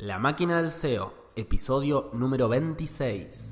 La máquina del SEO, episodio número 26.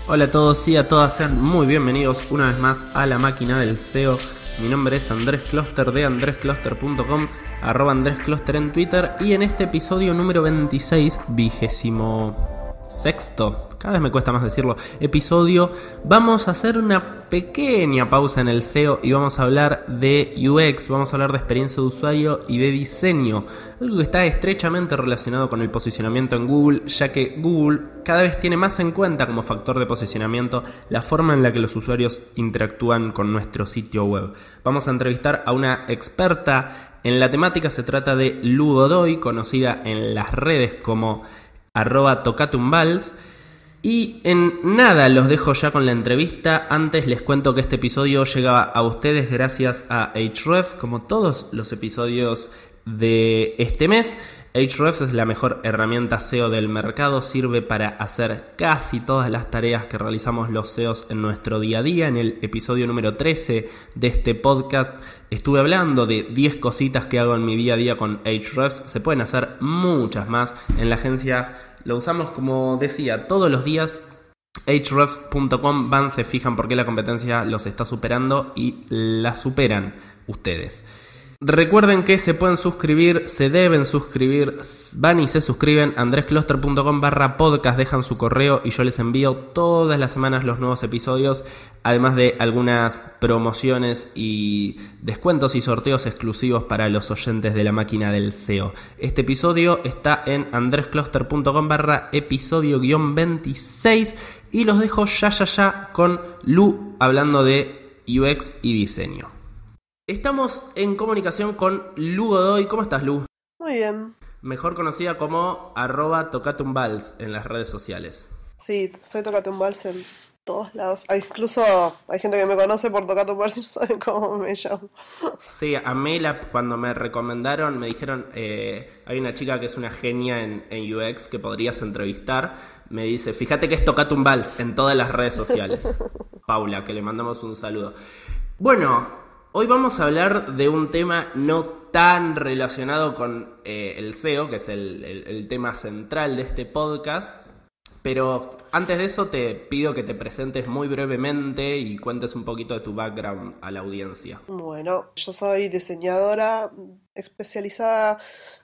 Hola a todos y a todas, sean muy bienvenidos una vez más a la máquina del SEO. Mi nombre es Andrés Closter de andrescloster.com, @andrescloster en Twitter, y en este episodio número 26, 26º, cada vez me cuesta más decirlo, episodio, vamos a hacer una pequeña pausa en el SEO y vamos a hablar de UX, vamos a hablar de experiencia de usuario y de diseño, algo que está estrechamente relacionado con el posicionamiento en Google, ya que Google cada vez tiene más en cuenta como factor de posicionamiento la forma en la que los usuarios interactúan con nuestro sitio web. Vamos a entrevistar a una experta en la temática, se trata de Lu Godoy, conocida en las redes como @tocatumbals. Y en nada los dejo ya con la entrevista. Antes les cuento que este episodio llega a ustedes gracias a Ahrefs, como todos los episodios de este mes. Ahrefs es la mejor herramienta SEO del mercado, sirve para hacer casi todas las tareas que realizamos los SEOs en nuestro día a día. En el episodio número 13 de este podcast estuve hablando de 10 cositas que hago en mi día a día con Ahrefs. Se pueden hacer muchas más. En la agencia lo usamos, como decía, todos los días. Ahrefs.com, van, se fijan por qué la competencia los está superando y la superan ustedes. Recuerden que se pueden suscribir, se deben suscribir, van y se suscriben, andrescloster.com/podcast, dejan su correo y yo les envío todas las semanas los nuevos episodios, además de algunas promociones y descuentos y sorteos exclusivos para los oyentes de la máquina del SEO. Este episodio está en andrescloster.com/episodio-26 y los dejo ya con Lu hablando de UX y diseño. Estamos en comunicación con Lu Godoy. ¿Cómo estás, Lu? Muy bien. Mejor conocida como @tocatumbals en las redes sociales. Sí, soy Tocatumbals en todos lados. Incluso hay gente que me conoce por Tocatumbals y no saben cómo me llamo. Sí, a mí cuando me recomendaron, me dijeron, hay una chica que es una genia en UX que podrías entrevistar. Me dice, fíjate que es Tocatumbals en todas las redes sociales. Paula, que le mandamos un saludo. Bueno, hoy vamos a hablar de un tema no tan relacionado con el SEO, que es el tema central de este podcast, pero antes de eso te pido que te presentes muy brevemente y cuentes un poquito de tu background a la audiencia. Bueno, yo soy diseñadora especializada,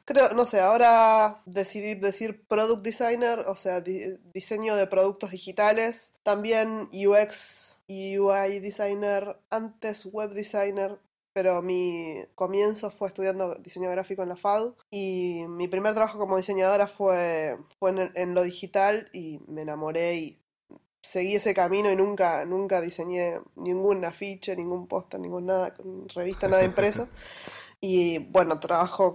creo, no sé, ahora decidí decir product designer, o sea, diseño de productos digitales, también UX y UI designer, antes web designer, pero mi comienzo fue estudiando diseño gráfico en la FADU y mi primer trabajo como diseñadora fue en lo digital y me enamoré y seguí ese camino y nunca diseñé ningún afiche, ningún póster, ningún nada, revista, nada impreso. Y bueno, trabajo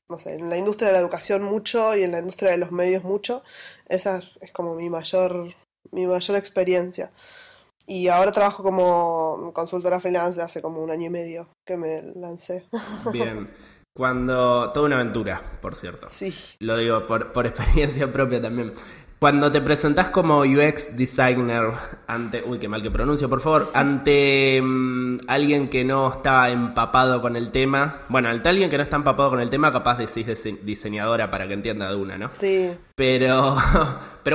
no sé, en la industria de la educación mucho y en la industria de los medios mucho. Esa es como mi mayor experiencia. Y ahora trabajo como consultora freelance hace como 1 año y medio que me lancé. Bien. Toda una aventura, por cierto. Sí. Lo digo por experiencia propia también. Cuando te presentás como UX designer uy, qué mal que pronuncio, por favor, ante alguien que no está empapado con el tema, bueno, ante alguien que no está empapado con el tema, capaz decís diseñadora para que entienda de una, ¿no? Sí. Pero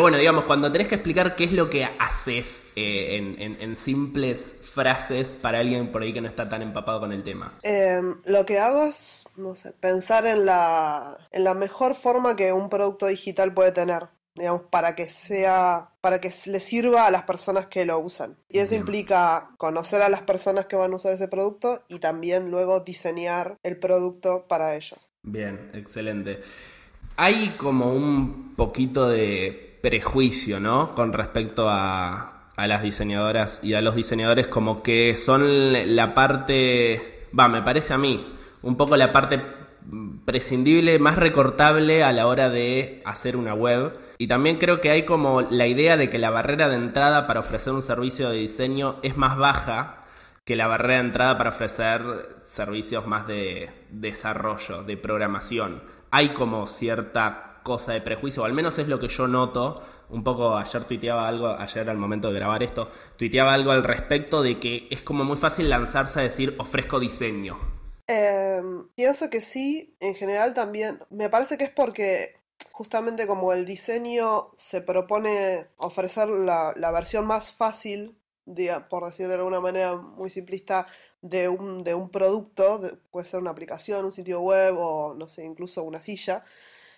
bueno, digamos, cuando tenés que explicar qué es lo que haces en simples frases para alguien por ahí que no está tan empapado con el tema. Lo que hago es, no sé, pensar en la mejor forma que un producto digital puede tener, digamos, para que le sirva a las personas que lo usan. Y eso implica conocer a las personas que van a usar ese producto y también luego diseñar el producto para ellos. Bien, excelente. Hay como un poquito de prejuicio, ¿no? Con respecto a las diseñadoras y a los diseñadores, como que son la parte, me parece a mí, un poco la parte prescindible, más recortable a la hora de hacer una web. Y también creo que hay como la idea de que la barrera de entrada para ofrecer un servicio de diseño es más baja que la barrera de entrada para ofrecer servicios más de desarrollo, de programación. Hay como cierta cosa de prejuicio, o al menos es lo que yo noto. Un poco ayer tuiteaba algo, ayer al momento de grabar esto, tuiteaba algo al respecto de que es como muy fácil lanzarse a decir ofrezco diseño. Pienso que sí, en general también. Me parece que es porque justamente como el diseño se propone ofrecer la versión más fácil, por decir de alguna manera muy simplista, de un producto, puede ser una aplicación, un sitio web o no sé, incluso una silla.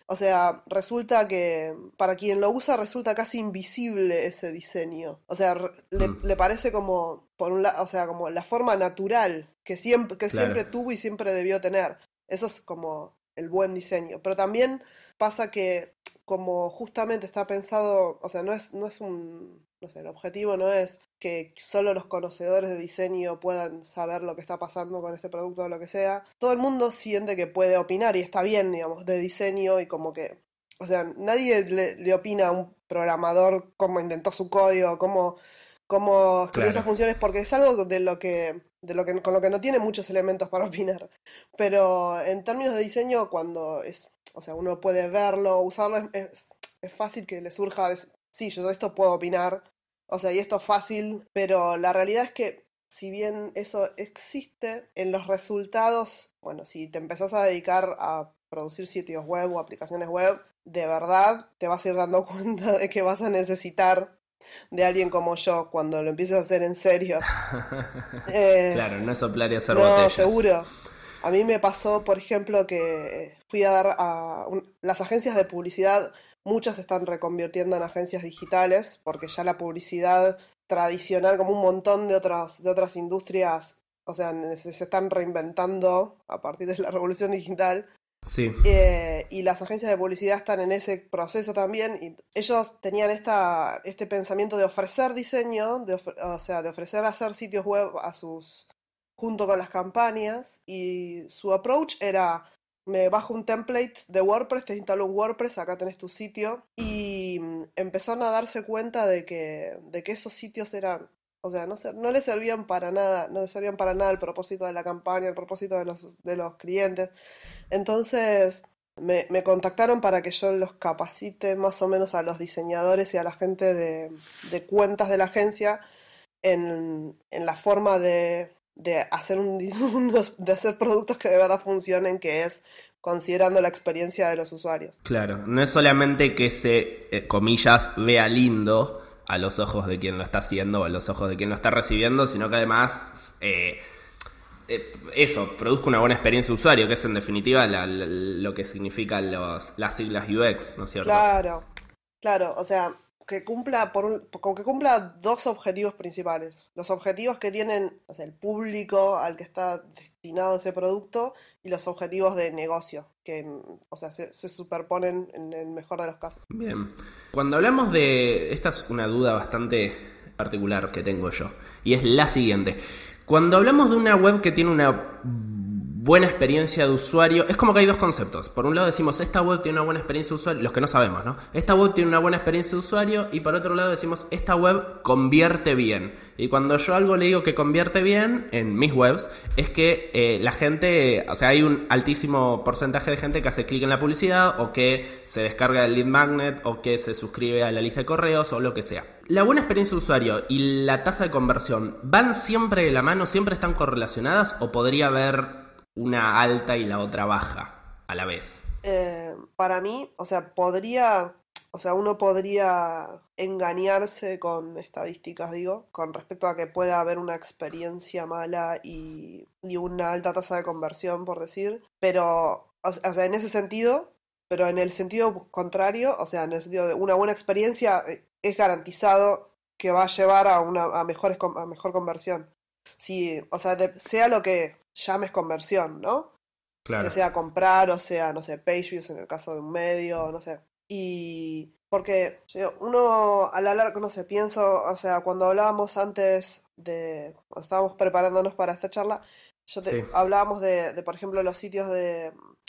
O sea, resulta que para quien lo usa resulta casi invisible ese diseño. O sea, le parece como, por un lado, o sea, como la forma natural que Claro. siempre tuvo y siempre debió tener. Eso es como el buen diseño. Pero también pasa que como justamente está pensado, o sea, no es no sé, el objetivo no es que solo los conocedores de diseño puedan saber lo que está pasando con este producto o lo que sea. Todo el mundo siente que puede opinar y está bien, digamos, de diseño y como que, o sea, nadie le opina a un programador cómo inventó su código, cómo escribió esas Claro. funciones, porque es algo con lo que no tiene muchos elementos para opinar. Pero en términos de diseño, cuando es, o sea, uno puede verlo, usarlo, es fácil que le surja, sí, yo de esto puedo opinar, o sea, y esto es fácil, pero la realidad es que si bien eso existe, en los resultados, bueno, si te empezás a dedicar a producir sitios web o aplicaciones web, de verdad te vas a ir dando cuenta de que vas a necesitar de alguien como yo cuando lo empieces a hacer en serio. Eh, Claro, no es soplar y hacer no, botellas. seguro. A mí me pasó, por ejemplo, que fui a dar las agencias de publicidad, muchas se están reconvirtiendo en agencias digitales, porque ya la publicidad tradicional, como un montón de otras industrias, o sea, se están reinventando a partir de la revolución digital. Sí. Y las agencias de publicidad están en ese proceso también. Y ellos tenían este pensamiento de ofrecer diseño, o sea, de ofrecer hacer sitios web junto con las campañas. Y su approach era, me bajo un template de WordPress, te instalo un WordPress, acá tenés tu sitio. Y empezaron a darse cuenta de que esos sitios eran, o sea, no les servían para nada, no les servían para nada el propósito de la campaña, el propósito de los clientes. Entonces me contactaron para que yo los capacite más o menos a los diseñadores y a la gente de cuentas de la agencia en la forma de hacer de hacer productos que de verdad funcionen, que es considerando la experiencia de los usuarios. Claro, no es solamente que se, comillas, vea lindo a los ojos de quien lo está haciendo o a los ojos de quien lo está recibiendo, sino que además eso, produzca una buena experiencia de usuario, que es en definitiva lo que significan las siglas UX, ¿no es cierto? Claro, claro, o sea, con que cumpla dos objetivos principales. Los objetivos que tienen, o sea, el público al que está destinado ese producto y los objetivos de negocio, que, o sea, se superponen en el mejor de los casos. Bien. Cuando hablamos de... Esta es una duda bastante particular que tengo yo, y es la siguiente. Cuando hablamos de una web que tiene una buena experiencia de usuario, es como que hay dos conceptos. Por un lado decimos, esta web tiene una buena experiencia de usuario, los que no sabemos, ¿no? Esta web tiene una buena experiencia de usuario, y por otro lado decimos, esta web convierte bien. Y cuando yo algo le digo que convierte bien en mis webs, es que la gente, o sea, hay un altísimo porcentaje de gente que hace clic en la publicidad, o que se descarga el lead magnet, o que se suscribe a la lista de correos, o lo que sea. La buena experiencia de usuario y la tasa de conversión, ¿van siempre de la mano, siempre están correlacionadas, o podría haber una alta y la otra baja a la vez? Para mí, o sea, uno podría engañarse con estadísticas, digo, con respecto a que pueda haber una experiencia mala y una alta tasa de conversión, por decir, pero, o sea, en ese sentido, pero en el sentido contrario, o sea, en el sentido de una buena experiencia, es garantizado que va a llevar a mejor conversión. Si, o sea, sea lo que llames conversión, ¿no? Que Claro. sea comprar o sea, no sé, page views en el caso de un medio, no sé. Y porque uno a la larga, no sé, pienso, o sea, cuando hablábamos antes cuando estábamos preparándonos para esta charla, Sí. hablábamos de, por ejemplo, los sitios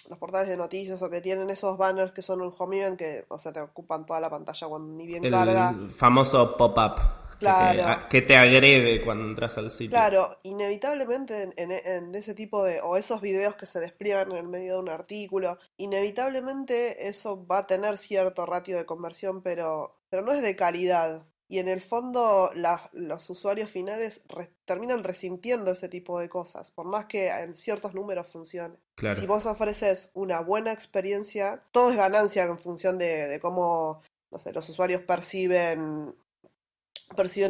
los portales de noticias o que tienen esos banners que son un home event que, o sea, te ocupan toda la pantalla cuando ni bien carga. El famoso pop-up Claro. que te agrede cuando entras al sitio. Claro, inevitablemente en ese tipo de, o esos videos que se despliegan en el medio de un artículo, inevitablemente eso va a tener cierto ratio de conversión, pero no es de calidad. Y en el fondo los usuarios finales terminan resintiendo ese tipo de cosas, por más que en ciertos números funcione. Claro. Si vos ofreces una buena experiencia, todo es ganancia en función de cómo, no sé, los usuarios perciben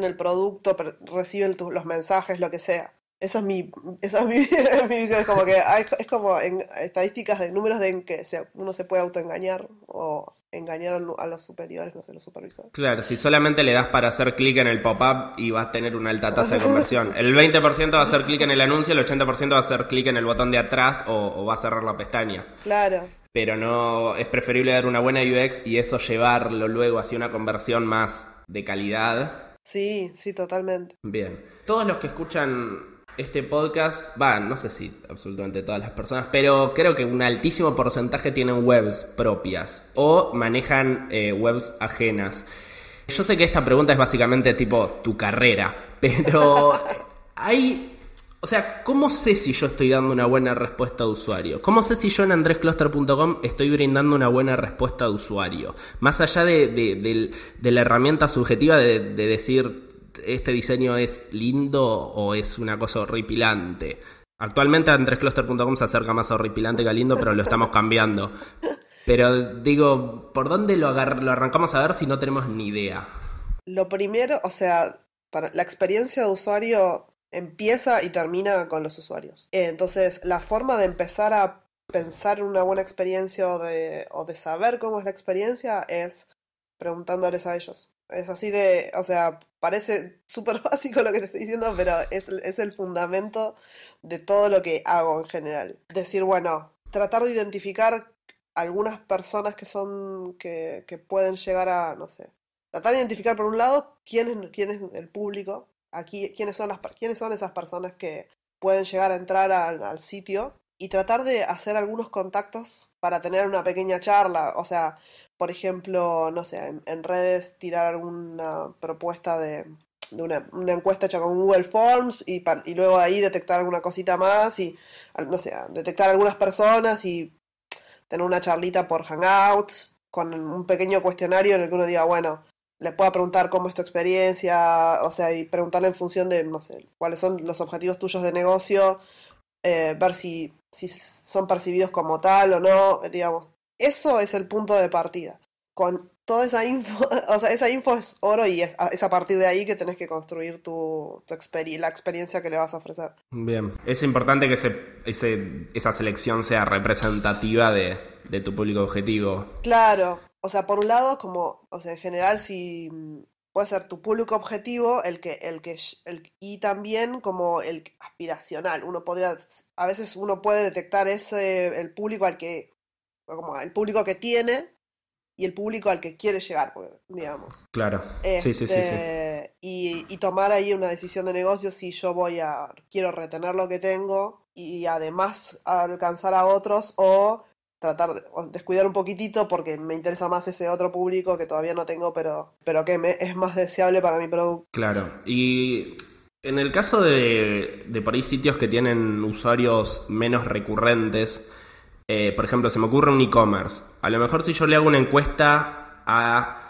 el producto, reciben los mensajes, lo que sea. Esa es mi mi visión. Es como que es como en estadísticas de números de en que uno se puede autoengañar o engañar a los superiores, no sé, los supervisores. Claro, si solamente le das para hacer clic en el pop-up y vas a tener una alta tasa de conversión. El 20% va a hacer clic en el anuncio, el 80% va a hacer clic en el botón de atrás o va a cerrar la pestaña. Claro. Pero no, es preferible dar una buena UX y eso llevarlo luego hacia una conversión más de calidad. Sí, sí, totalmente. Bien. Todos los que escuchan este podcast, no sé si absolutamente todas las personas, pero creo que un altísimo porcentaje tienen webs propias o manejan webs ajenas. Yo sé que esta pregunta es básicamente tipo tu carrera, pero o sea, ¿cómo sé si yo estoy dando una buena respuesta de usuario? ¿Cómo sé si yo en andrescloster.com estoy brindando una buena respuesta de usuario? Más allá de la herramienta subjetiva de decir este diseño es lindo o es una cosa horripilante. Actualmente andrescloster.com se acerca más a horripilante que a lindo, pero lo estamos cambiando. Pero digo, ¿por dónde lo arrancamos a ver si no tenemos ni idea? Lo primero, o sea, para la experiencia de usuario empieza y termina con los usuarios. Entonces, la forma de empezar a pensar en una buena experiencia o de saber cómo es la experiencia es preguntándoles a ellos. Es así de, o sea, parece súper básico lo que te estoy diciendo, pero es el fundamento de todo lo que hago en general. Decir, bueno, tratar de identificar algunas personas que pueden llegar a, no sé, tratar de identificar por un lado quién es el público, aquí quiénes son esas personas que pueden llegar a entrar al sitio y tratar de hacer algunos contactos para tener una pequeña charla, o sea, por ejemplo, no sé, en redes tirar alguna propuesta de una encuesta hecha con Google Forms y luego ahí detectar alguna cosita más y, no sé, detectar algunas personas y tener una charlita por Hangouts con un pequeño cuestionario en el que uno diga, bueno, le pueda preguntar cómo es tu experiencia, o sea, y preguntarle en función de, no sé, cuáles son los objetivos tuyos de negocio, ver si son percibidos como tal o no, digamos. Eso es el punto de partida. Con toda esa info, o sea, esa info es oro y es a partir de ahí que tenés que construir la experiencia que le vas a ofrecer. Bien, es importante que esa selección sea representativa de tu público objetivo. Claro, o sea, por un lado, como, o sea, en general, si puede ser tu público objetivo, y también como el aspiracional. A veces uno puede detectar el público como el público que tiene y el público al que quiere llegar, digamos. Claro, sí. Y tomar ahí una decisión de negocio si quiero retener lo que tengo y además alcanzar a otros o o descuidar un poquitito porque me interesa más ese otro público que todavía no tengo, pero que es más deseable para mi producto. Claro, y en el caso de por ahí sitios que tienen usuarios menos recurrentes, por ejemplo, se me ocurre un e-commerce. A lo mejor si yo le hago una encuesta a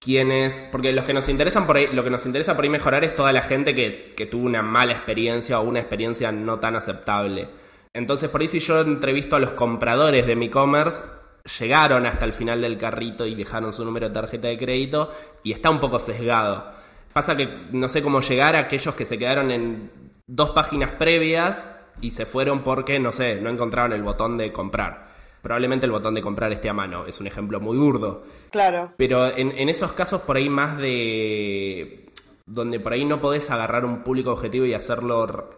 quienes, porque lo que nos interesa por ahí mejorar es toda la gente que tuvo una mala experiencia o una experiencia no tan aceptable. Entonces por ahí si yo entrevisto a los compradores de mi e-commerce, llegaron hasta el final del carrito y dejaron su número de tarjeta de crédito y está un poco sesgado. Pasa que no sé cómo llegar a aquellos que se quedaron en 2 páginas previas y se fueron porque, no sé, no encontraron el botón de comprar. Probablemente el botón de comprar esté a mano, es un ejemplo muy burdo. Claro. Pero en esos casos por ahí más donde por ahí no podés agarrar un público objetivo y hacerlo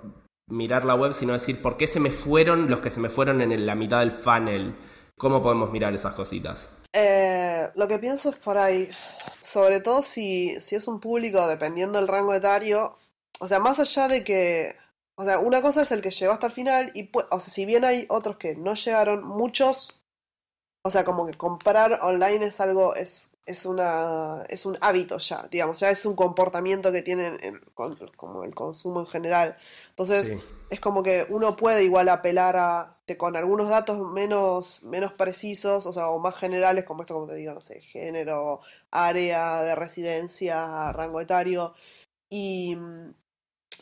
mirar la web, sino decir, ¿por qué se me fueron los que se me fueron en la mitad del funnel? ¿Cómo podemos mirar esas cositas? Lo que pienso es por ahí, sobre todo si es un público, dependiendo del rango etario, o sea, más allá de que o sea, una cosa es el que llegó hasta el final y, o sea, si bien hay otros que no llegaron, muchos, o sea, como que comprar online es algo, es un hábito ya, digamos, ya es un comportamiento que tienen como el consumo en general. Entonces, Sí. es como que uno puede igual apelar con algunos datos menos precisos, o sea, o más generales, como esto, como te digo, no sé, género, área de residencia, rango etario, y,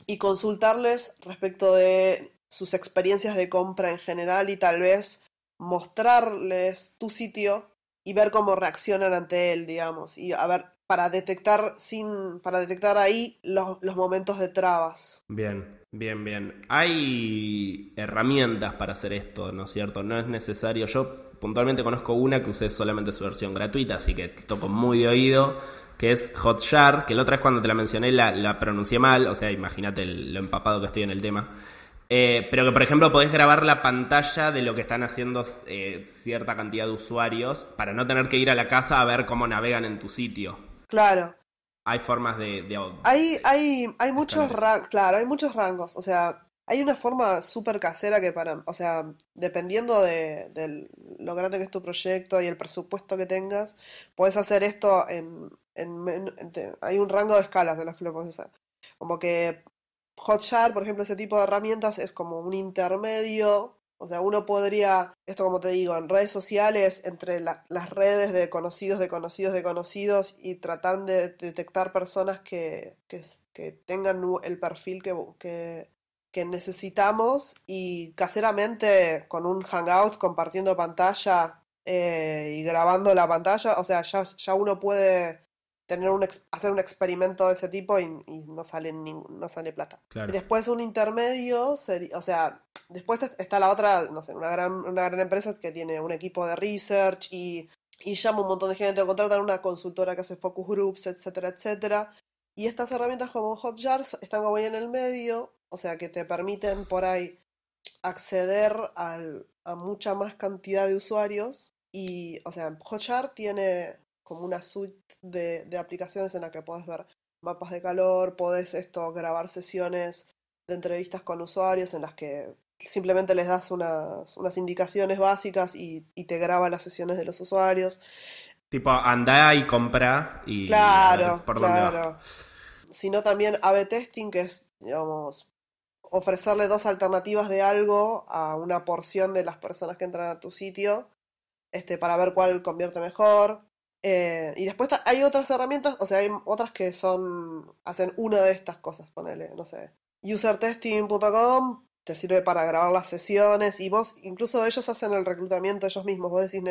y consultarles respecto de sus experiencias de compra en general y tal vez mostrarles tu sitio y ver cómo reaccionan ante él, digamos, y a ver, para detectar ahí los momentos de trabas. Bien, bien, bien. Hay herramientas para hacer esto, ¿no es cierto? No es necesario. Yo puntualmente conozco una que usé solamente su versión gratuita, así que toco muy de oído, que es Hotjar, que la otra vez cuando te la mencioné la pronuncié mal, o sea, imagínate lo empapado que estoy en el tema. Pero que, por ejemplo, podés grabar la pantalla de lo que están haciendo cierta cantidad de usuarios para no tener que ir a la casa a ver cómo navegan en tu sitio. Claro, Hay formas hay de muchos escalar eso. claro, hay muchos rangos, o sea, hay una forma súper casera que o sea, dependiendo de lo grande que es tu proyecto y el presupuesto que tengas, puedes hacer esto hay un rango de escalas de los que lo puedes hacer. Como que Hotjar, por ejemplo, ese tipo de herramientas es como un intermedio. O sea, uno podría, esto como te digo, en redes sociales, entre las redes de conocidos, de conocidos, de conocidos, y tratar de detectar personas que tengan el perfil que necesitamos y caseramente con un Hangout compartiendo pantalla y grabando la pantalla, o sea, ya uno puede hacer un experimento de ese tipo y no sale plata. Y Claro. después un intermedio, o sea, después está la otra, no sé, una gran empresa que tiene un equipo de research y llama un montón de gente, o contratan una consultora que hace focus groups, etcétera, etcétera. Y estas herramientas como Hotjar están como ahí en el medio, o sea, que te permiten por ahí acceder a mucha más cantidad de usuarios. Y, o sea, Hotjar tiene como una suite de aplicaciones en la que podés ver mapas de calor, podés grabar sesiones de entrevistas con usuarios en las que simplemente les das unas indicaciones básicas y te graba las sesiones de los usuarios. Tipo, andá y compra y a ver Claro, por dónde va. claro. Sino también A/B testing, que es, digamos, ofrecerle dos alternativas de algo a una porción de las personas que entran a tu sitio, para ver cuál convierte mejor. Y después hay otras herramientas, o sea, hay otras que hacen una de estas cosas, ponele, no sé. Usertesting.com te sirve para grabar las sesiones y vos, incluso ellos hacen el reclutamiento ellos mismos. Vos decís,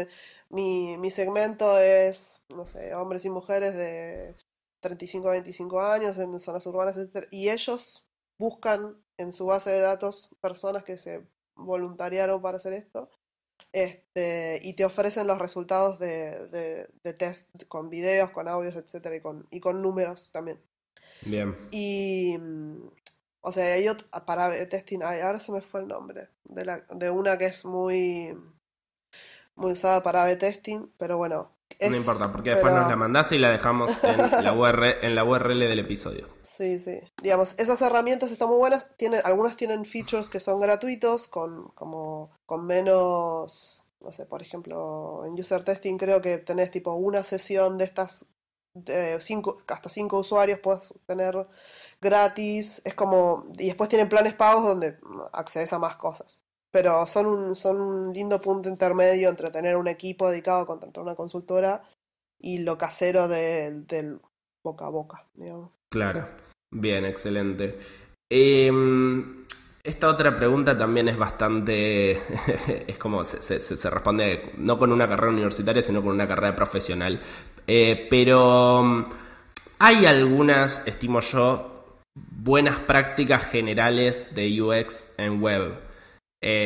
mi segmento es, no sé, hombres y mujeres de 35 a 25 años en zonas urbanas, etc. Y ellos buscan en su base de datos personas que se voluntariaron para hacer esto, y te ofrecen los resultados de test con videos, con audios, etcétera, y con números también. Bien. Y, o sea, para testing, ay, ahora se me fue el nombre, de una que es muy usada para A/B testing, pero bueno, No importa, porque después nos la pero mandás y la dejamos en la URL del episodio. sí, sí. Digamos, esas herramientas están muy buenas. Algunas tienen features que son gratuitos, con menos, no sé, por ejemplo, en user testing creo que tenés tipo una sesión de estas, hasta 5 usuarios puedes tener gratis. Y después tienen planes pagos donde accedes a más cosas. Pero son un lindo punto intermedio entre tener un equipo dedicado a contratar una consultora y lo casero del boca a boca, digamos. Claro. Bien, excelente. Esta otra pregunta también es bastante... es como se responde no con una carrera universitaria, sino con una carrera profesional. Pero hay algunas, estimo yo, buenas prácticas generales de UX en web.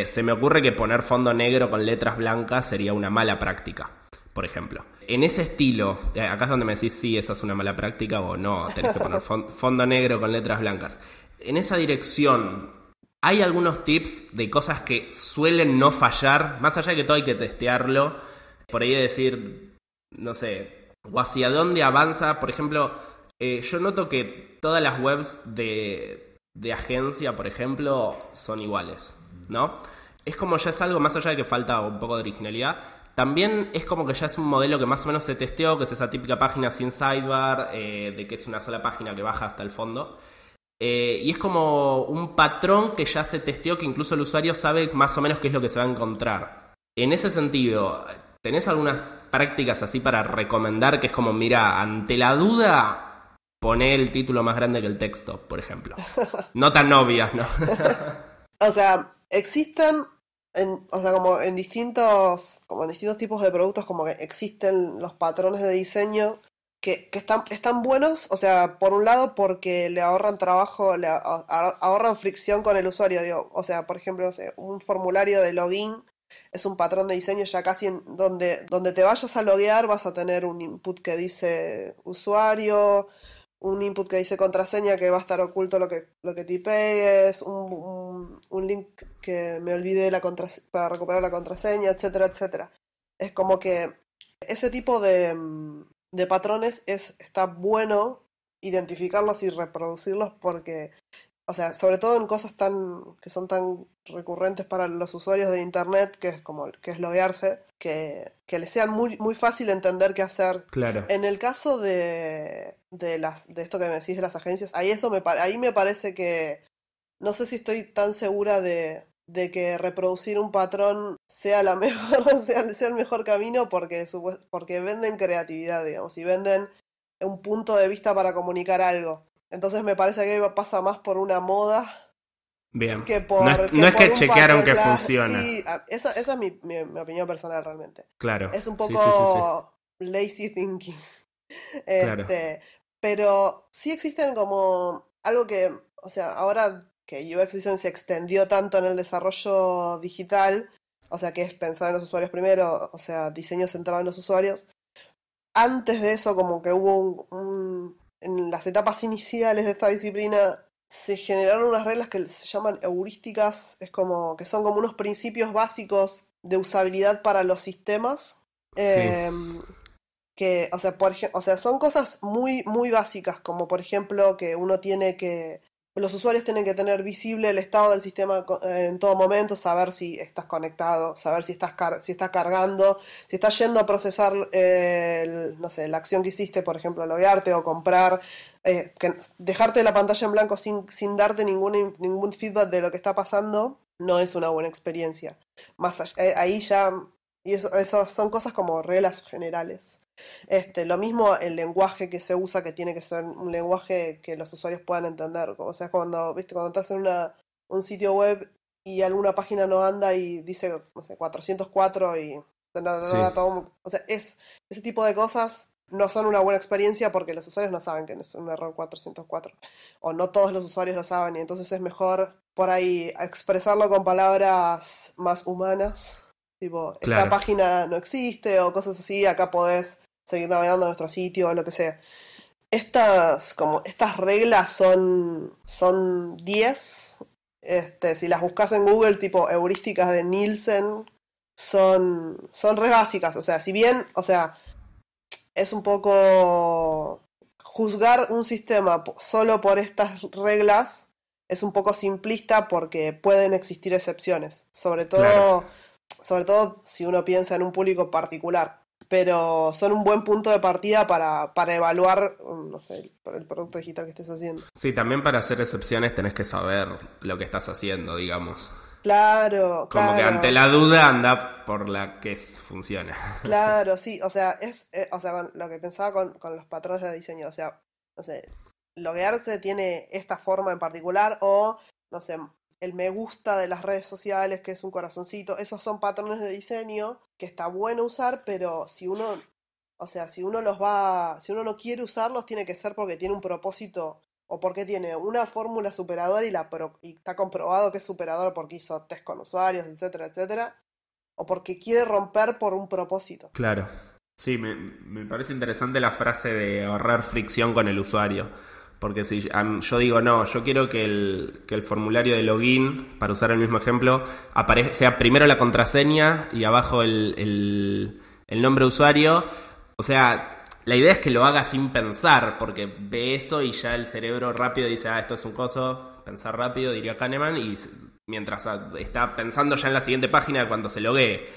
Se me ocurre que poner fondo negro con letras blancas sería una mala práctica, por ejemplo. En ese estilo, acá es donde me decís si esa es una mala práctica o no, tenés que poner fondo negro con letras blancas. En esa dirección, ¿hay algunos tips de cosas que suelen no fallar? Más allá de que todo hay que testearlo, por ahí decir, no sé, o hacia dónde avanza. Por ejemplo, yo noto que todas las webs de agencia, por ejemplo, son iguales, ¿no? Es como ya es algo más allá de que falta un poco de originalidad. También es como que ya es un modelo que más o menos se testeó, que es esa típica página sin sidebar, de que es una sola página que baja hasta el fondo. Y es como un patrón que ya se testeó, que incluso el usuario sabe más o menos qué es lo que se va a encontrar. En ese sentido, ¿tenés algunas prácticas así para recomendar? Que es como, mira, ante la duda, poné el título más grande que el texto, por ejemplo. No tan obvias, ¿no? O sea, existen, o sea, como en distintos tipos de productos, como que existen los patrones de diseño que están buenos, o sea, por un lado porque le ahorran trabajo, ahorran fricción con el usuario, digo, o sea, por ejemplo, no sé, un formulario de login es un patrón de diseño ya casi donde te vayas a loguear vas a tener un input que dice usuario, un input que dice contraseña que va a estar oculto lo que tipees, un link que me olvide para recuperar la contraseña, etcétera, etcétera. Es como que ese tipo de patrones está bueno identificarlos y reproducirlos porque, o sea, sobre todo en cosas que son tan recurrentes para los usuarios de internet, que es loguearse, que les sean muy, muy fácil entender qué hacer. Claro. En el caso de esto que me decís de las agencias, ahí me parece que no sé si estoy tan segura de que reproducir un patrón sea la mejor, sea el mejor camino porque venden creatividad, digamos, y venden un punto de vista para comunicar algo. Entonces me parece que pasa más por una moda Bien. que No es que un chequearon patrón, que claro. funciona. Sí, esa es mi opinión personal realmente. Claro. Es un Sí. poco lazy thinking. Claro. Pero sí existen como algo que, o sea, ahora que UX Design se extendió tanto en el desarrollo digital, o sea, que es pensar en los usuarios primero, o sea, diseño centrado en los usuarios. Antes de eso, como que hubo en las etapas iniciales de esta disciplina, se generaron unas reglas que se llaman heurísticas, es como que son como unos principios básicos de usabilidad para los sistemas. Sí. Que, o sea, o sea, son cosas muy, muy básicas, como por ejemplo que los usuarios tienen que tener visible el estado del sistema en todo momento, saber si estás conectado, saber si estás cargando, si estás yendo a procesar, no sé, la acción que hiciste, por ejemplo, loguearte o comprar, dejarte la pantalla en blanco sin darte ningún feedback de lo que está pasando, no es una buena experiencia. Más allá, ahí ya, y eso son cosas como reglas generales. Lo mismo el lenguaje que se usa, que tiene que ser un lenguaje que los usuarios puedan entender. O sea, cuando entras en un sitio web y alguna página no anda y dice, no sé, 404 y Sí. todo, o sea, ese tipo de cosas no son una buena experiencia porque los usuarios no saben que es un error 404. O no todos los usuarios lo saben y entonces es mejor por ahí expresarlo con palabras más humanas. Tipo, Claro. esta página no existe o cosas así, acá podés seguir navegando a nuestro sitio o lo que sea. Estas reglas son 10. Si las buscas en Google, tipo heurísticas de Nielsen, son re básicas. O sea, si bien, o sea, es un poco juzgar un sistema solo por estas reglas, es un poco simplista porque pueden existir excepciones. Claro. Sobre todo si uno piensa en un público particular. Pero son un buen punto de partida para evaluar, no sé, el producto digital que estés haciendo. Sí, también para hacer excepciones tenés que saber lo que estás haciendo, digamos. Claro, Como que ante claro, la duda anda por la que funciona. claro, sí, o sea, o sea, lo que pensaba con los patrones de diseño, o sea, no sé, loguearse tiene esta forma en particular o, no sé, el me gusta de las redes sociales, que es un corazoncito, esos son patrones de diseño que está bueno usar, pero si uno, o sea, si uno no quiere usarlos, tiene que ser porque tiene un propósito o porque tiene una fórmula superadora y está comprobado que es superador porque hizo test con usuarios, etcétera, etcétera, o porque quiere romper por un propósito. Claro. Sí, me parece interesante la frase de ahorrar fricción con el usuario. Porque si yo digo, no, yo quiero que el formulario de login, para usar el mismo ejemplo, sea primero la contraseña y abajo el nombre de usuario. O sea, la idea es que lo haga sin pensar, porque ve eso y ya el cerebro rápido dice, esto es un coso, pensar rápido, diría Kahneman, y mientras está pensando ya en la siguiente página cuando se loguee.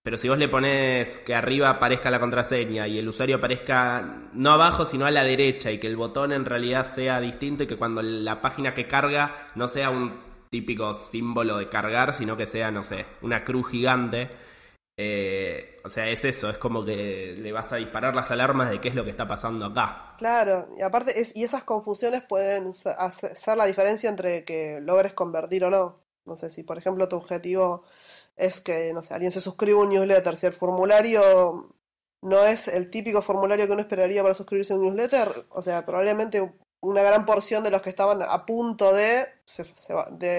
Pero si vos le pones que arriba aparezca la contraseña y el usuario aparezca no abajo sino a la derecha y que el botón en realidad sea distinto y que cuando la página que carga no sea un típico símbolo de cargar, sino que sea, no sé, una cruz gigante. O sea, es eso, es como que le vas a disparar las alarmas de qué es lo que está pasando acá. Claro, y aparte, y esas confusiones pueden ser la diferencia entre que logres convertir o no. No sé si, por ejemplo, tu objetivo es que, no sé, alguien se suscriba a un newsletter. Si el formulario no es el típico formulario que uno esperaría para suscribirse a un newsletter, o sea, probablemente una gran porción de los que estaban a punto de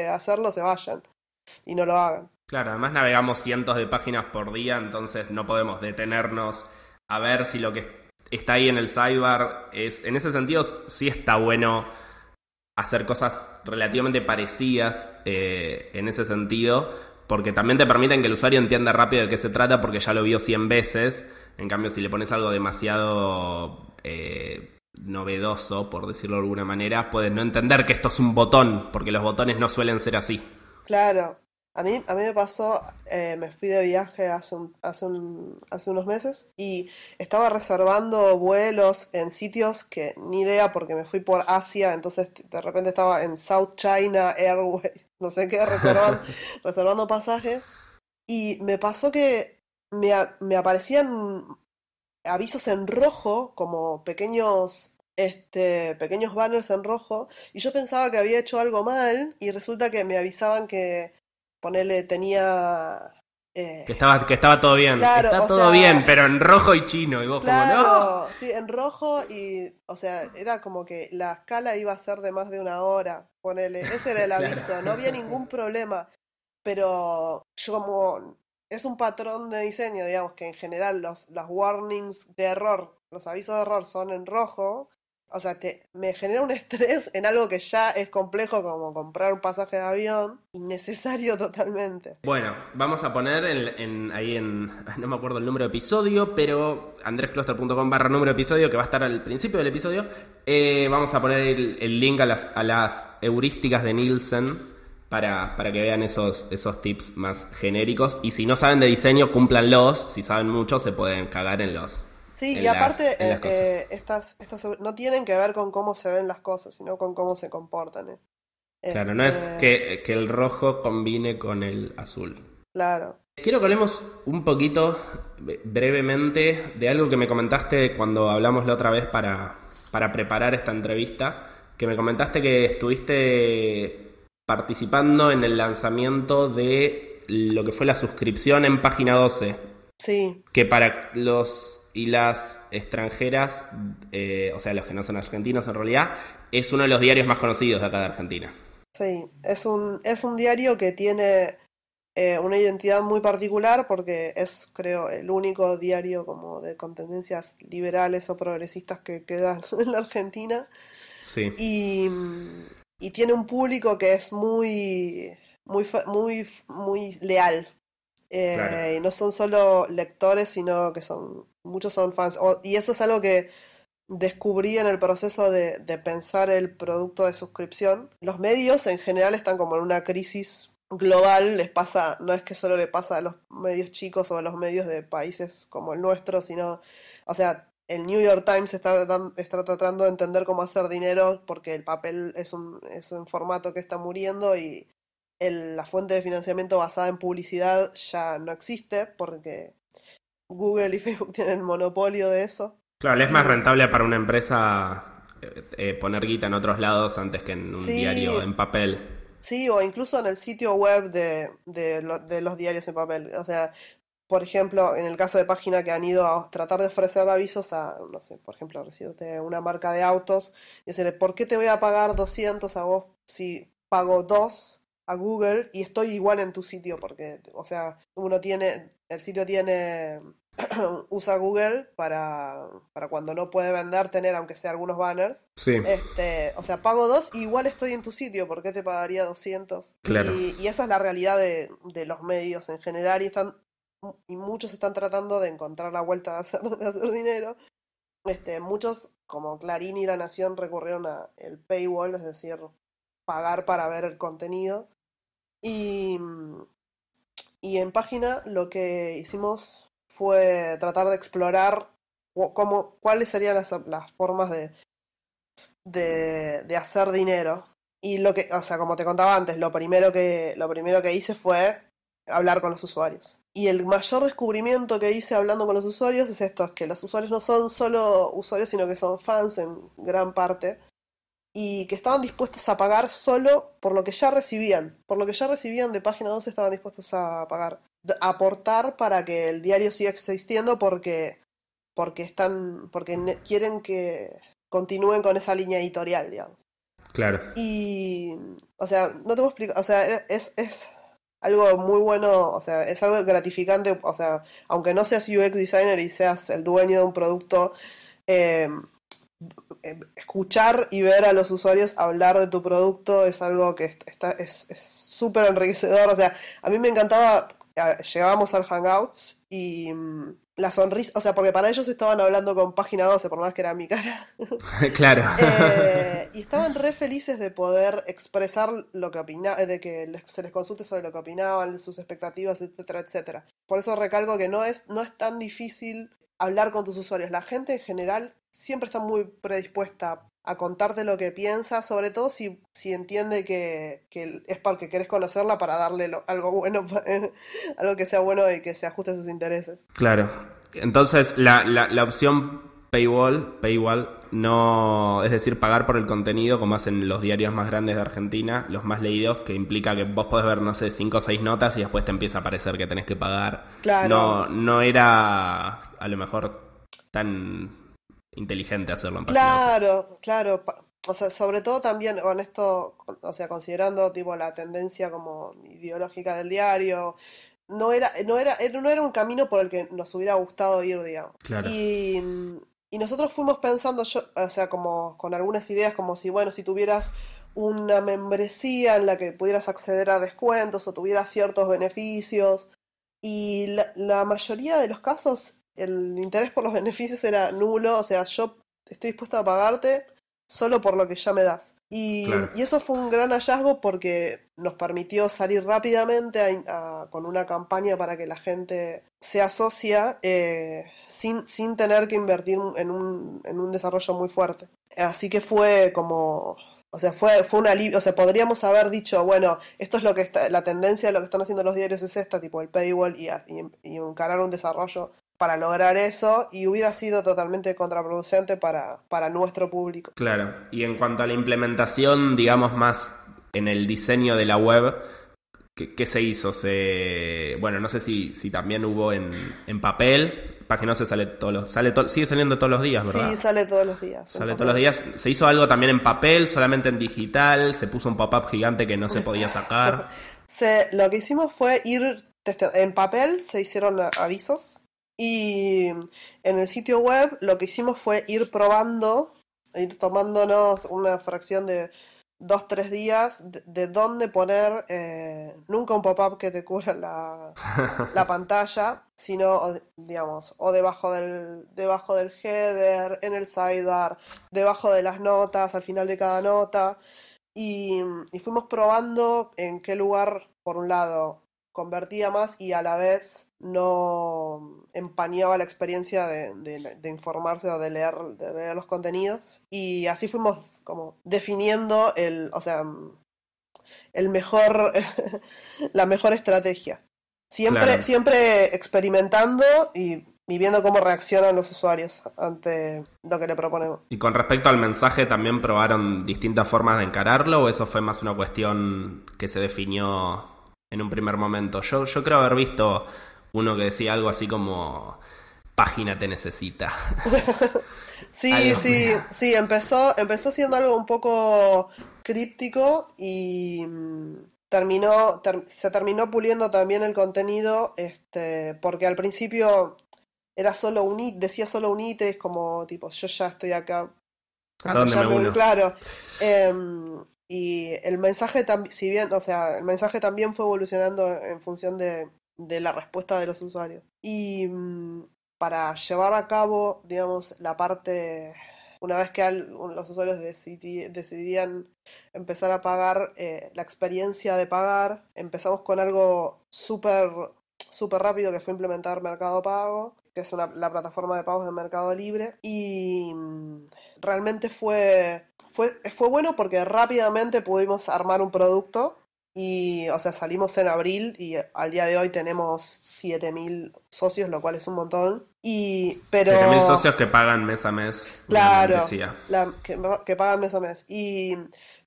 hacerlo se vayan y no lo hagan. Claro, además navegamos cientos de páginas por día, entonces no podemos detenernos a ver si lo que está ahí en el sidebar es... En ese sentido, sí está bueno hacer cosas relativamente parecidas en ese sentido, porque también te permiten que el usuario entienda rápido de qué se trata porque ya lo vio 100 veces. En cambio, si le pones algo demasiado novedoso, por decirlo de alguna manera, puedes no entender que esto es un botón, porque los botones no suelen ser así. Claro, a mí me pasó, me fui de viaje hace unos meses y estaba reservando vuelos en sitios que ni idea porque me fui por Asia, entonces de repente estaba en South China Airways, no sé qué, reservando pasajes y me pasó que me aparecían avisos en rojo, como pequeños banners en rojo, y yo pensaba que había hecho algo mal, y resulta que me avisaban que, ponele, tenía... Que estaba todo bien. Claro, Está o todo sea, bien, pero en rojo y chino. Y vos como, no. claro, sí, en rojo, y, o sea, era como que la escala iba a ser de más de una hora, ponele, ese era el Claro. aviso, no había ningún problema, pero yo como es un patrón de diseño, digamos que en general los warnings de error, los avisos de error son en rojo, o sea, me genera un estrés en algo que ya es complejo como comprar un pasaje de avión, innecesario totalmente. Bueno, vamos a poner ahí en... No me acuerdo el número de episodio, pero andrescloster.com/número de episodio, que va a estar al principio del episodio. Vamos a poner el link a las heurísticas de Nielsen para que vean esos tips más genéricos. Y si no saben de diseño, cúmplanlos. Si saben mucho, se pueden cagar en los... Sí, en y aparte las cosas. estas no tienen que ver con cómo se ven las cosas, sino con cómo se comportan. Claro, no es Este, que el rojo combine con el azul. claro. Quiero que hablemos un poquito brevemente de algo que me comentaste cuando hablamos la otra vez para preparar esta entrevista, que me comentaste que estuviste participando en el lanzamiento de lo que fue la suscripción en Página 12, Sí, que para los y las extranjeras, o sea, los que no son argentinos en realidad, es uno de los diarios más conocidos de acá de Argentina. sí. Es un diario que tiene una identidad muy particular porque es, creo, el único diario como con tendencias liberales o progresistas que queda en la Argentina. Sí, Y tiene un público que es muy leal. claro. Y no son solo lectores, sino que muchos son fans. Y eso es algo que descubrí en el proceso de pensar el producto de suscripción. Los medios en general están como en una crisis global, les pasa, no es que solo le pasa a los medios chicos o a los medios de países como el nuestro, sino, o sea, el New York Times está tratando de entender cómo hacer dinero porque el papel es un formato que está muriendo y la fuente de financiamiento basada en publicidad ya no existe porque Google y Facebook tienen el monopolio de eso. Claro, le es más Y rentable para una empresa poner guita en otros lados antes que en un diario sí, en papel. sí, o incluso en el sitio web de los diarios en papel. O sea, por ejemplo, en el caso de página que han ido a tratar de ofrecer avisos a, no sé, por ejemplo, decirte una marca de autos, y decirle, ¿por qué te voy a pagar 200 a vos si pago 2 a Google y estoy igual en tu sitio? Porque, o sea, el sitio tiene, usa Google para cuando no puede vender, tener aunque sea algunos banners. Sí, O sea, pago 2 y igual estoy en tu sitio, ¿por qué te pagaría 200? claro. Y esa es la realidad de los medios en general y muchos están tratando de encontrar la vuelta de hacer dinero. Muchos, como Clarín y La Nación, recurrieron a el paywall, es decir, pagar para ver el contenido. Y, y en página lo que hicimos fue tratar de explorar cuáles serían las formas de hacer dinero. Y lo que, o sea, como te contaba antes, lo primero que hice fue hablar con los usuarios. Y el mayor descubrimiento que hice hablando con los usuarios es esto, es que los usuarios no son solo usuarios, sino que son fans en gran parte, y que estaban dispuestos a pagar solo por lo que ya recibían. Por lo que ya recibían de Página 12 estaban dispuestos a pagar. A aportar para que el diario siga existiendo porque quieren que continúen con esa línea editorial, digamos. Claro. Y, o sea, no te puedo explicar, o sea, es algo muy bueno, o sea, es algo gratificante, o sea, aunque no seas UX designer y seas el dueño de un producto, eh, escuchar y ver a los usuarios hablar de tu producto es algo que es súper enriquecedor. O sea, a mí me encantaba, llegábamos al Hangouts y la sonrisa, o sea, porque para ellos estaban hablando con Página 12, por más que era mi cara. Claro. Y estaban re felices de poder expresar lo que opinaban, de que se les consulte sobre lo que opinaban, sus expectativas, etcétera, etcétera. Por eso recalco que no es tan difícil hablar con tus usuarios. La gente en general siempre está muy predispuesta a contarte lo que piensa, sobre todo si entiende que es porque querés conocerla para darle algo bueno, algo que sea bueno y que se ajuste a sus intereses. Claro. Entonces, la opción paywall, no, es decir, pagar por el contenido como hacen los diarios más grandes de Argentina, los más leídos, que implica que vos podés ver, no sé, 5 o 6 notas y después te empieza a parecer que tenés que pagar. Claro. No era a lo mejor tan inteligente hacerlo en Página 12. Claro, claro. O sea, sobre todo también con esto, o sea, considerando tipo la tendencia como ideológica del diario, no era un camino por el que nos hubiera gustado ir, digamos. Claro. Y nosotros fuimos pensando, o sea, como con algunas ideas, como si, bueno, si tuvieras una membresía en la que pudieras acceder a descuentos o tuvieras ciertos beneficios. Y la mayoría de los casos, el interés por los beneficios era nulo, o sea, yo estoy dispuesto a pagarte solo por lo que ya me das. Claro. Y eso fue un gran hallazgo porque nos permitió salir rápidamente con una campaña para que la gente se asocia sin tener que invertir en un desarrollo muy fuerte. Así que fue como... O sea, fue un alivio. O sea, podríamos haber dicho, bueno, esto es lo que está, la tendencia de lo que están haciendo los diarios es esta, tipo el paywall, y encarar un desarrollo para lograr eso, y hubiera sido totalmente contraproducente para nuestro público. Claro. Y en cuanto a la implementación, digamos, más en el diseño de la web, ¿qué se hizo? Bueno, no sé si también hubo en papel. Página 12 sale sigue saliendo todos los días, ¿verdad? Sí, sale todos los días. Sale todos los días. ¿Se hizo algo también en papel, solamente en digital? ¿Se puso un pop-up gigante que no se podía sacar? Lo que hicimos fue ir en papel, se hicieron avisos, y en el sitio web lo que hicimos fue ir probando, ir tomándonos una fracción de 2, 3 días de dónde poner, nunca un pop-up que te cubra la pantalla, sino, digamos, o debajo del header, en el sidebar, debajo de las notas, al final de cada nota, y fuimos probando en qué lugar, por un lado, convertía más y a la vez no empañaba la experiencia de informarse o de leer los contenidos. Y así fuimos como definiendo o sea, el mejor, la mejor estrategia. Claro. Siempre experimentando y viendo cómo reaccionan los usuarios ante lo que le proponemos. Y con respecto al mensaje, ¿también probaron distintas formas de encararlo o eso fue más una cuestión que se definió en un primer momento? Yo creo haber visto uno que decía algo así como página te necesita. Sí, empezó siendo algo un poco críptico y se terminó puliendo también el contenido, porque al principio era solo decía solo un ítem, es como tipo, yo ya estoy acá. ¿A dónde me uno? Claro. Y el mensaje si bien, o sea, el mensaje también fue evolucionando en función de la respuesta de los usuarios. Y para llevar a cabo, digamos, la parte una vez que los usuarios decidían empezar a pagar, la experiencia de pagar, empezamos con algo súper súper rápido que fue implementar Mercado Pago, que es la plataforma de pagos de Mercado Libre, y realmente fue bueno porque rápidamente pudimos armar un producto y, o sea, salimos en abril y al día de hoy tenemos 7.000 socios, lo cual es un montón. Pero 7.000 socios que pagan mes a mes una claro, membresía. que pagan mes a mes.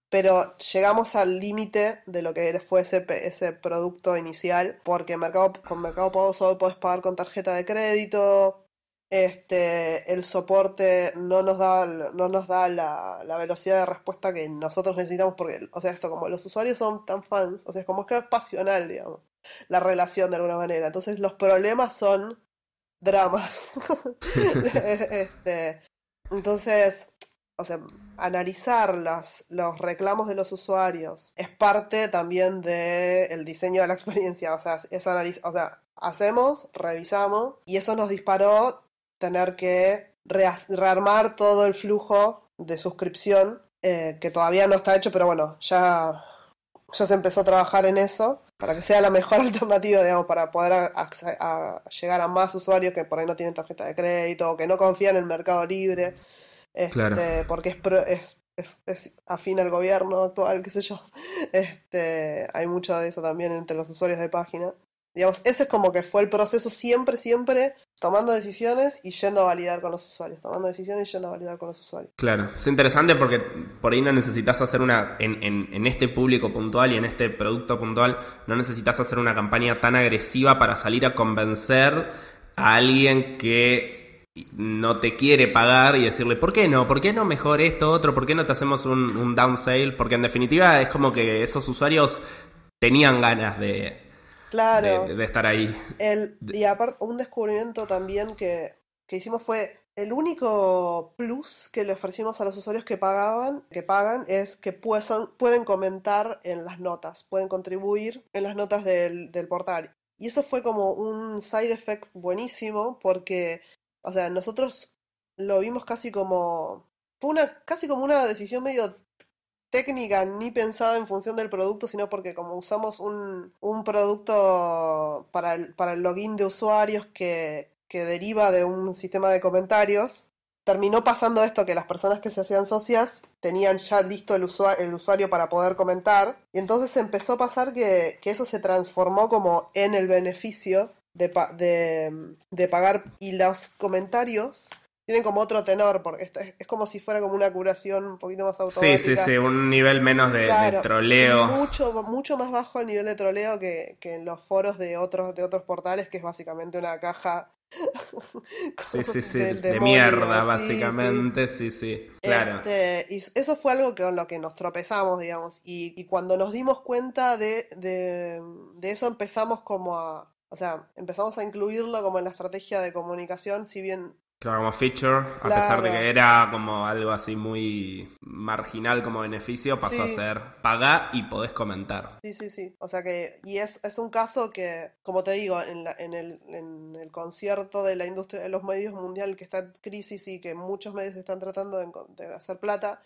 Pero llegamos al límite de lo que fue ese producto inicial, porque con Mercado Pago solo podés pagar con tarjeta de crédito. El soporte no nos da la velocidad de respuesta que nosotros necesitamos, porque, o sea, esto, como los usuarios son tan fans, o sea, es como que es pasional, digamos, la relación de alguna manera. Entonces los problemas son dramas. Entonces, o sea, analizar los reclamos de los usuarios es parte también del diseño de la experiencia. O sea, hacemos, revisamos, y eso nos disparó tener que rearmar todo el flujo de suscripción, que todavía no está hecho, pero bueno, ya se empezó a trabajar en eso para que sea la mejor alternativa, digamos, para poder llegar a más usuarios que por ahí no tienen tarjeta de crédito o que no confían en el Mercado Libre, Claro. porque es afín al gobierno actual, qué sé yo. Hay mucho de eso también entre los usuarios de página. Digamos, ese es como que fue el proceso, siempre tomando decisiones y yendo a validar con los usuarios. Tomando decisiones y yendo a validar con los usuarios. Claro, es interesante porque por ahí no necesitas hacer en este público puntual y en este producto puntual, no necesitas hacer una campaña tan agresiva para salir a convencer a alguien que no te quiere pagar y decirle, ¿por qué no? ¿Por qué no mejor esto, otro? ¿Por qué no te hacemos un down sale? Porque en definitiva es como que esos usuarios tenían ganas de Claro. estar ahí. Y aparte, un descubrimiento también que hicimos fue el único plus que le ofrecimos a los usuarios que pagan, es que pueden comentar en las notas, pueden contribuir en las notas del portal. Y eso fue como un side effect buenísimo porque, o sea, nosotros lo vimos casi como una decisión medio técnica, ni pensada en función del producto, sino porque como usamos un producto para el login de usuarios que deriva de un sistema de comentarios, terminó pasando esto, que las personas que se hacían socias tenían ya listo el usuario para poder comentar, y entonces empezó a pasar que eso se transformó como en el beneficio de pagar, y los comentarios tienen como otro tenor, porque es como si fuera como una curación un poquito más automática. Sí, un nivel menos de Claro, troleo. mucho más bajo el nivel de troleo que en los foros de otros portales, que es básicamente una caja Sí, del de demonio. mierda, Sí, sí. básicamente, sí, claro. Y eso fue algo con lo que nos tropezamos, digamos, y cuando nos dimos cuenta de eso, empezamos o sea, empezamos a incluirlo como en la estrategia de comunicación, si bien, Claro, como feature, a pesar de que claro, era como algo así muy marginal como beneficio, pasó a sí. ser pagá y podés comentar. Sí. O sea que, y es un caso que, como te digo, en el concierto de la industria de los medios mundial, que está en crisis y que muchos medios están tratando de hacer plata,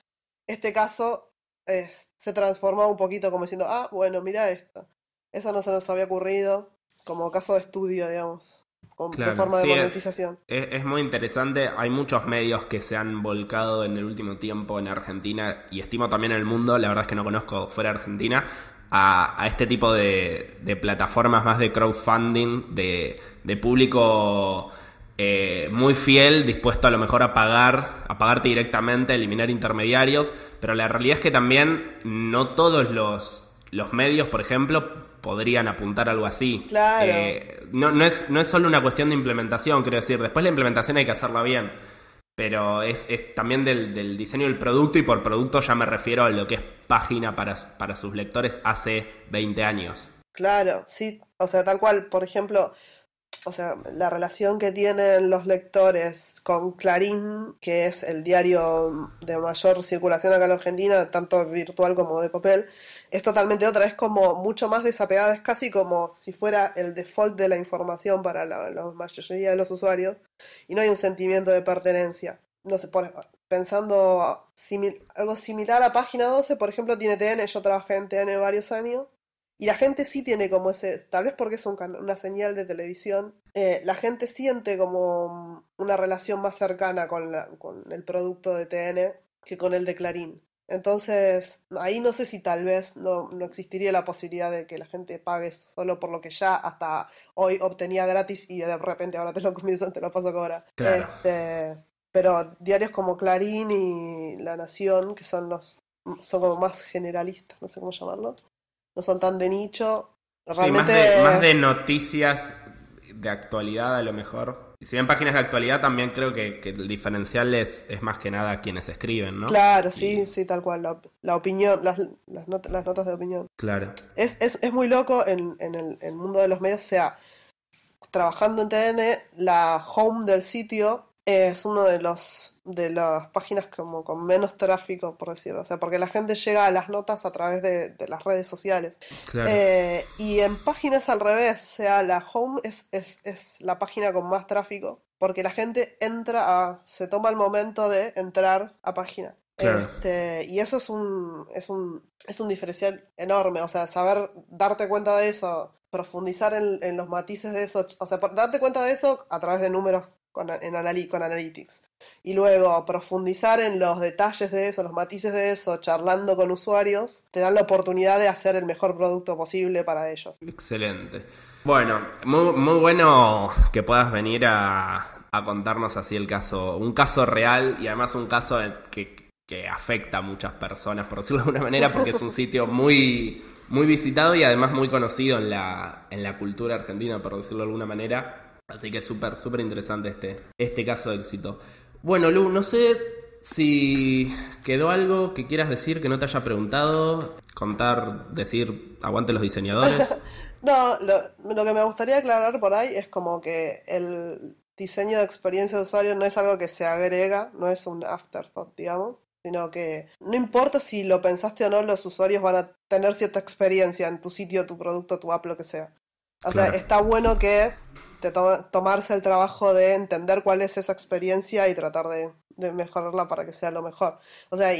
este caso se transformó un poquito como diciendo, bueno, mira esto. Eso no se nos había ocurrido como caso de estudio, digamos, de Claro, forma de sí, monetización. es muy interesante. Hay muchos medios que se han volcado en el último tiempo en Argentina y estimo también en el mundo, la verdad es que no conozco fuera de Argentina, a este tipo de plataformas más de crowdfunding, de público muy fiel, dispuesto a lo mejor a pagarte directamente, a eliminar intermediarios, pero la realidad es que también no todos los medios, por ejemplo, podrían apuntar a algo así. Claro, No es solo una cuestión de implementación, quiero decir, después la implementación hay que hacerla bien, pero es también del diseño del producto, y por producto ya me refiero a lo que es página para sus lectores hace 20 años. claro, sí. O sea, tal cual, por ejemplo, o sea, la relación que tienen los lectores con Clarín, que es el diario de mayor circulación acá en Argentina, tanto virtual como de papel, es totalmente otra, es como mucho más desapegada, es casi como si fuera el default de la información para la mayoría de los usuarios, y no hay un sentimiento de pertenencia. no sé, pensando algo similar a página 12, por ejemplo, tiene TN, yo trabajé en TN varios años, y la gente sí tiene como ese, tal vez porque es una señal de televisión, la gente siente como una relación más cercana con el producto de TN que con el de Clarín. Entonces, ahí no sé si tal vez no existiría la posibilidad de que la gente pague solo por lo que ya hasta hoy obtenía gratis y de repente ahora te lo paso a cobrar. Claro. Pero diarios como Clarín y La Nación, que son como más generalistas, no sé cómo llamarlo, no son tan de nicho. Sí, Realmente, más de noticias de actualidad a lo mejor. Y si bien páginas de actualidad, también creo que el diferencial es más que nada quienes escriben, ¿no? claro, Y, sí, sí, tal cual, la opinión, las notas de opinión. claro, Es muy loco en el mundo de los medios, o sea, trabajando en TN, la home del sitio es uno de las páginas como con menos tráfico, por decirlo. O sea, porque la gente llega a las notas a través de las redes sociales. claro, Y en páginas al revés, o sea, la home es la página con más tráfico, porque la gente se toma el momento de entrar a página. claro. Y eso es un diferencial enorme, o sea, saber darte cuenta de eso, profundizar en los matices de eso, o sea, darte cuenta de eso a través de números con Analytics. Y luego profundizar en los detalles de eso, los matices de eso, charlando con usuarios, te dan la oportunidad de hacer el mejor producto posible para ellos. Excelente. Bueno, muy bueno que puedas venir a contarnos así el caso, un caso real y además un caso que afecta a muchas personas, por decirlo de alguna manera, porque es un sitio muy, muy visitado y además muy conocido en la cultura argentina, por decirlo de alguna manera. Así que es súper, súper interesante este caso de éxito. Bueno, Lu, no sé si quedó algo que quieras decir que no te haya preguntado, decir, aguante los diseñadores. No, lo que me gustaría aclarar por ahí es como que el diseño de experiencia de usuario no es algo que se agrega, no es un afterthought, digamos, sino que no importa si lo pensaste o no, los usuarios van a tener cierta experiencia en tu sitio, tu producto, tu app, lo que sea. O sea, Claro, está bueno que tomarse el trabajo de entender cuál es esa experiencia y tratar de mejorarla para que sea lo mejor. O sea,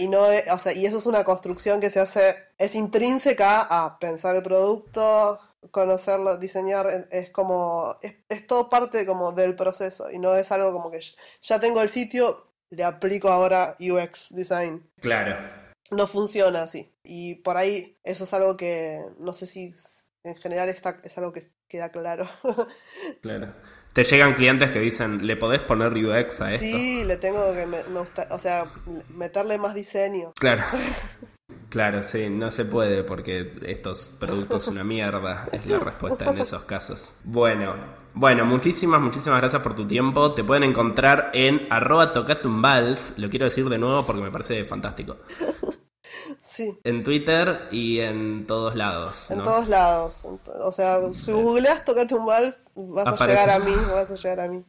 o sea, y eso es una construcción que se hace, es intrínseca a pensar el producto, conocerlo, diseñar, es todo parte como del proceso y no es algo como que ya tengo el sitio, le aplico ahora UX design. claro, No funciona así. Y por ahí eso es algo que no sé si en general es algo que queda claro. claro. Te llegan clientes que dicen, ¿le podés poner UX a esto? Sí, le tengo que, me gusta, o sea, meterle más diseño. Claro, claro, sí, no se puede porque estos productos son una mierda, es la respuesta en esos casos. Bueno, muchísimas gracias por tu tiempo. Te pueden encontrar en @tocatumbals, lo quiero decir de nuevo porque me parece fantástico. Sí, En Twitter y en todos lados, en ¿no? todos lados. O sea, si googleas Tocate un Vals, Aparece. vas a llegar a mí.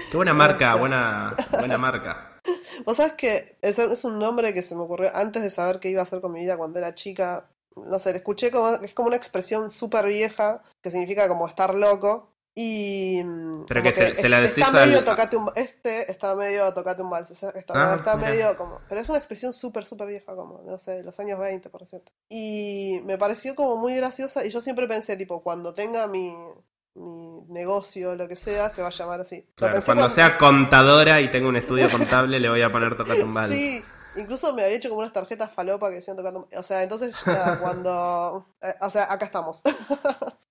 Qué buena marca, buena marca. Vos sabés que es un nombre que se me ocurrió antes de saber qué iba a hacer con mi vida cuando era chica. No sé, le escuché es como una expresión súper vieja que significa como estar loco. Y Pero como que que se la decís está medio al... está medio tocate un vals, Ah, está mira. medio como, pero es una expresión súper, súper vieja, como, no sé, de los años 20, por cierto. Y me pareció como muy graciosa y yo siempre pensé, tipo, cuando tenga mi negocio, lo que sea, se va a llamar así. Lo Claro, pensé cuando sea contadora y tenga un estudio contable le voy a poner Tocatumbals. Sí, incluso me había hecho como unas tarjetas falopa que decían tocando. O sea, entonces, nada, o sea, acá estamos.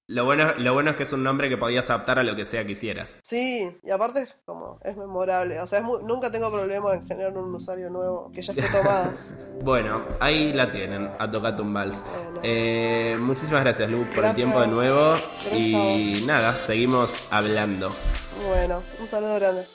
Lo bueno es que es un nombre que podías adaptar a lo que sea que quisieras. Sí, y aparte es memorable. O sea, nunca tengo problema en generar un usuario nuevo que ya esté tomado. Bueno, ahí la tienen, a Tocatumbals. Bueno, Muchísimas gracias, Lu, por el gracias. tiempo de nuevo. Gracias a Y vos. nada, seguimos hablando. Bueno, un saludo grande.